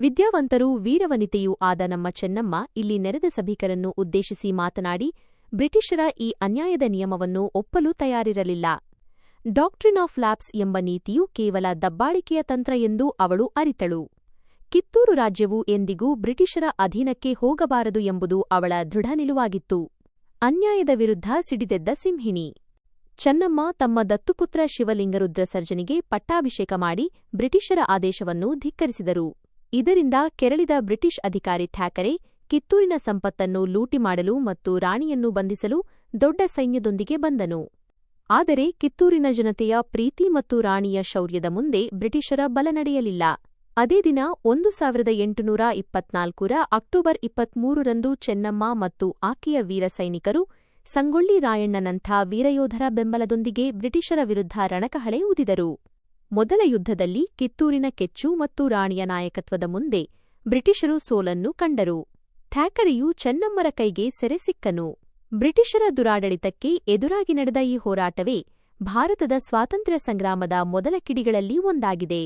ವಿದ್ಯಾವಂತರೂ ವೀರವನಿತೆಯೂ ಆದ ನಮ್ಮ ಚೆನ್ನಮ್ಮ ಇಲ್ಲಿ ನೆರೆದ ಸಭಿಕರನ್ನು ಉದ್ದೇಶಿಸಿ ಮಾತನಾಡಿ, ಬ್ರಿಟಿಷರ ಈ ಅನ್ಯಾಯದ ನಿಯಮವನ್ನು ಒಪ್ಪಲು ತಯಾರಿರಲಿಲ್ಲ. ಡಾಕ್ಟ್ರಿನ್ ಆಫ್ ಲ್ಯಾಪ್ಸ್ ಎಂಬ ನೀತಿಯು ಕೇವಲ ದಬ್ಬಾಳಿಕೆಯ ತಂತ್ರ ಎಂದು ಅವಳು ಅರಿತಳು. ಕಿತ್ತೂರು ರಾಜ್ಯವು ಎಂದಿಗೂ ಬ್ರಿಟಿಷರ ಅಧೀನಕ್ಕೆ ಹೋಗಬಾರದು ಎಂಬುದು ಅವಳ ದೃಢ ನಿಲುವಾಗಿತ್ತು. ಅನ್ಯಾಯದ ವಿರುದ್ಧ ಸಿಡಿದೆದ್ದ ಸಿಂಹಿಣಿ ಚೆನ್ನಮ್ಮ ತಮ್ಮ ದತ್ತುಪುತ್ರ ಶಿವಲಿಂಗರುದ್ರ ಸರ್ಜನಿಗೆ ಪಟ್ಟಾಭಿಷೇಕ ಮಾಡಿ ಬ್ರಿಟಿಷರ ಆದೇಶವನ್ನು ಧಿಕ್ಕರಿಸಿದರು. ಇದರಿಂದ ಕೆರಳಿದ ಬ್ರಿಟಿಷ್ ಅಧಿಕಾರಿ ಥ್ಯಾಕರೆ ಕಿತ್ತೂರಿನ ಸಂಪತ್ತನ್ನು ಲೂಟಿ ಮಾಡಲು ಮತ್ತು ರಾಣಿಯನ್ನು ಬಂಧಿಸಲು ದೊಡ್ಡ ಸೈನ್ಯದೊಂದಿಗೆ ಬಂದನು. ಆದರೆ ಕಿತ್ತೂರಿನ ಜನತೆಯ ಪ್ರೀತಿ ಮತ್ತು ರಾಣಿಯ ಶೌರ್ಯದ ಮುಂದೆ ಬ್ರಿಟಿಷರ ಬಲ ನಡೆಯಲಿಲ್ಲ. ಅದೇ ದಿನ 1824ರ ಅಕ್ಟೋಬರ್ 23ರಂದು ಚೆನ್ನಮ್ಮ ಮತ್ತು ಆಕೆಯ ವೀರ ಸೈನಿಕರು ಸಂಗೊಳ್ಳಿ ರಾಯಣ್ಣನಂಥ ವೀರಯೋಧರ ಬೆಂಬಲದೊಂದಿಗೆ ಬ್ರಿಟಿಷರ ವಿರುದ್ಧ ರಣಕಹಳೆ ಊದಿದರು. ಮೊದಲ ಯುದ್ಧದಲ್ಲಿ ಕಿತ್ತೂರಿನ ಕೆಚ್ಚು ಮತ್ತು ರಾಣಿಯ ನಾಯಕತ್ವದ ಮುಂದೆ ಬ್ರಿಟಿಷರು ಸೋಲನ್ನು ಕಂಡರು. ಥ್ಯಾಕರೆಯು ಚೆನ್ನಮ್ಮರ ಕೈಗೆ ಸೆರೆ ಸಿಕ್ಕನು. ಬ್ರಿಟಿಷರ ದುರಾಡಳಿತಕ್ಕೆ ಎದುರಾಗಿ ನಡೆದ ಈ ಹೋರಾಟವೇ ಭಾರತದ ಸ್ವಾತಂತ್ರ್ಯ ಸಂಗ್ರಾಮದ ಮೊದಲ ಕಿಡಿಗಳಲ್ಲಿ ಒಂದಾಗಿದೆ.